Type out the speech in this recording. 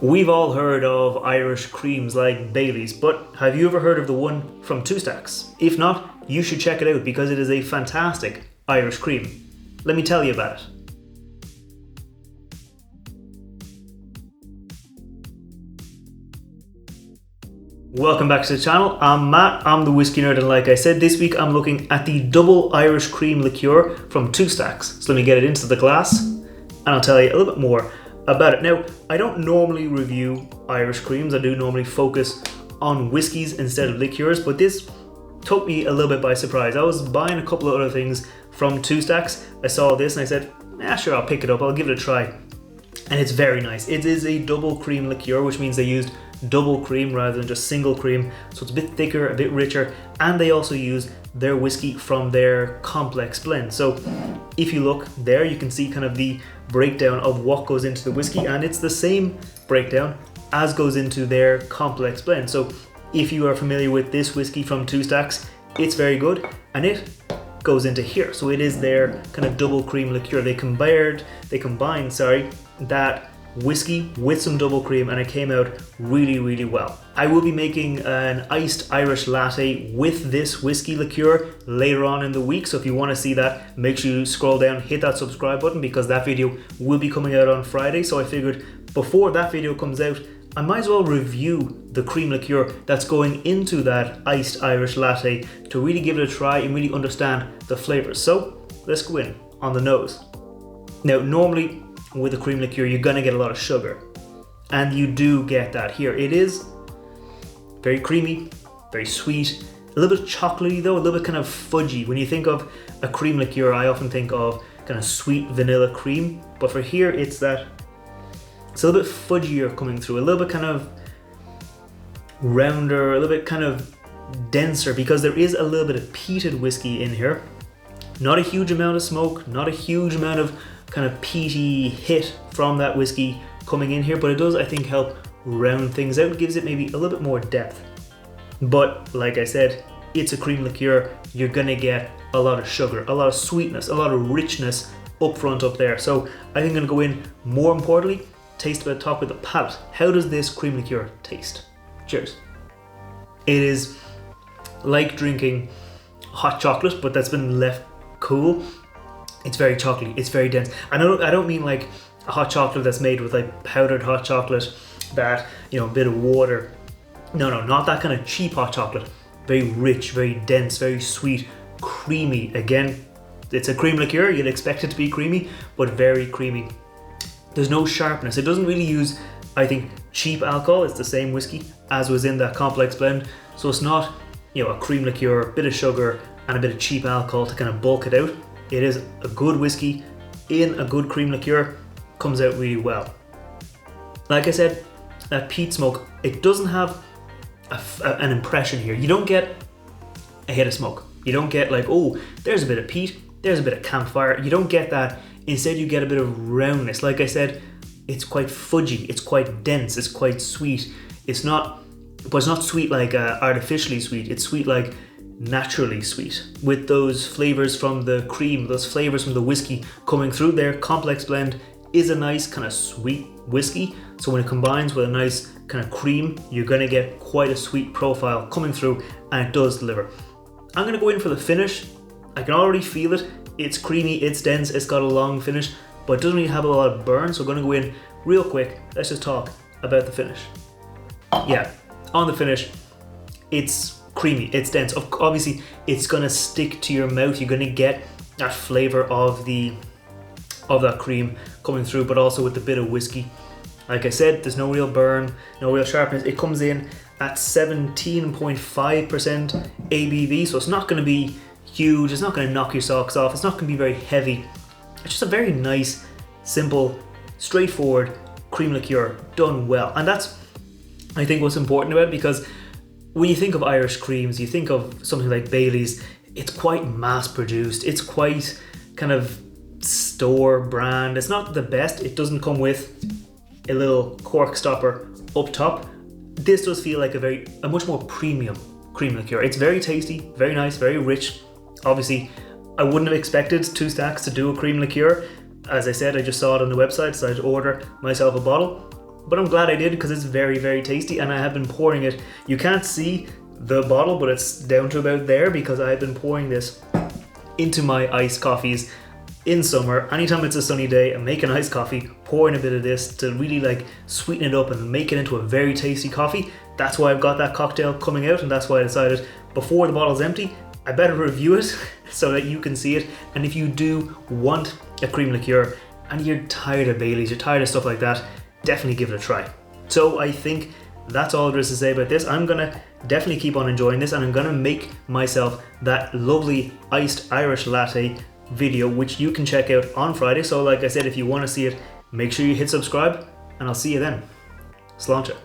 We've all heard of Irish creams like Bailey's, but have you ever heard of the one from Two Stacks? If not, you should check it out because it is a fantastic Irish cream. Let me tell you about it. Welcome back to the channel. I'm Matt, I'm the Whiskey Nerd, and like I said, this week I'm looking at the double Irish cream liqueur from Two Stacks. So let me get it into the glass and I'll tell you a little bit more about it. Now, I don't normally review Irish creams. I do normally focus on whiskies instead of liqueurs, but this took me a little bit by surprise. I was buying a couple of other things from Two Stacks. I saw this and I said, sure, I'll pick it up. I'll give it a try. And it's very nice. It is a double cream liqueur, which means they used double cream rather than just single cream. So it's a bit thicker, a bit richer, and they also use their whiskey from their complex blend. So if you look there, you can see kind of the breakdown of what goes into the whiskey, and it's the same breakdown as goes into their complex blend. So if you are familiar with this whiskey from Two Stacks, it's very good, and it goes into here. So it is their kind of double cream liqueur. They combined that whiskey with some double cream, and it came out really well. I will be making an iced Irish latte with this whiskey liqueur later on in the week, so if you want to see that, make sure you scroll down, hit that subscribe button, because that video will be coming out on Friday. So I figured before that video comes out, I might as well review the cream liqueur that's going into that iced Irish latte to really give it a try and really understand the flavors. So let's go in on the nose. Now, normally with a cream liqueur, you're gonna get a lot of sugar, and you do get that here. It is very creamy, very sweet, a little bit chocolatey though, a little bit kind of fudgy. When you think of a cream liqueur, I often think of kind of sweet vanilla cream, but for here it's a little bit fudgier coming through, a little bit kind of rounder, a little bit kind of denser, because there is a little bit of peated whiskey in here. Not a huge amount of smoke, not a huge amount of kind of peaty hit from that whiskey coming in here, but it does, I think, help round things out. It gives it maybe a little bit more depth. But like I said, it's a cream liqueur. You're gonna get a lot of sugar, a lot of sweetness, a lot of richness up front up there. So I think I'm gonna go in, more importantly, taste about top with the palate. How does this cream liqueur taste? Cheers. It is like drinking hot chocolate, but that's been left cool. It's very chocolatey, it's very dense. I don't mean like a hot chocolate that's made with like powdered hot chocolate that, you know, a bit of water. No, not that kind of cheap hot chocolate. Very rich, very dense, very sweet, creamy. Again, it's a cream liqueur, you'd expect it to be creamy, but very creamy. There's no sharpness. It doesn't really use, I think, cheap alcohol. It's the same whiskey as was in that complex blend. So it's not, you know, a cream liqueur, a bit of sugar and a bit of cheap alcohol to kind of bulk it out. It is a good whiskey in a good cream liqueur, comes out really well. Like I said, that peat smoke, it doesn't have an impression here. You don't get a hit of smoke. You don't get like, oh, there's a bit of peat, there's a bit of campfire. You don't get that. Instead, you get a bit of roundness. Like I said, it's quite fudgy, it's quite dense, it's quite sweet. But it's not sweet like artificially sweet. It's sweet like naturally sweet, with those flavors from the cream, those flavors from the whiskey coming through. Their complex blend is a nice kind of sweet whiskey, so when it combines with a nice kind of cream, you're going to get quite a sweet profile coming through, and it does deliver. I'm going to go in for the finish. I can already feel it. It's creamy, it's dense, it's got a long finish, but it doesn't really have a lot of burn, so I'm going to go in real quick. Let's just talk about the finish. Yeah, on the finish, it's creamy, it's dense. Obviously, it's gonna stick to your mouth. You're gonna get that flavor of that cream coming through, but also with the bit of whiskey. Like I said, there's no real burn, no real sharpness. It comes in at 17.5% ABV, so it's not gonna be huge. It's not gonna knock your socks off. It's not gonna be very heavy. It's just a very nice, simple, straightforward cream liqueur done well, and that's, I think, what's important about it, because when you think of Irish creams, you think of something like Bailey's, it's quite mass produced, it's quite kind of store brand. It's not the best, it doesn't come with a little cork stopper up top. This does feel like a much more premium cream liqueur. It's very tasty, very nice, very rich. Obviously, I wouldn't have expected Two Stacks to do a cream liqueur. As I said, I just saw it on the website, so I'd order myself a bottle. but I'm glad I did because it's very, very tasty, and I have been pouring it. You can't see the bottle, but it's down to about there because I've been pouring this into my iced coffees in summer. Anytime it's a sunny day, I'm making iced coffee, pouring a bit of this to really like sweeten it up and make it into a very tasty coffee. That's why I've got that cocktail coming out, and that's why I decided before the bottle's empty, I better review it so that you can see it. And if you do want a cream liqueur and you're tired of Baileys, you're tired of stuff like that, definitely give it a try. So I think that's all there is to say about this. I'm gonna definitely keep on enjoying this, and I'm gonna make myself that lovely iced Irish latte video, which you can check out on Friday. So like I said, if you want to see it, make sure you hit subscribe, and I'll see you then. Sláinte.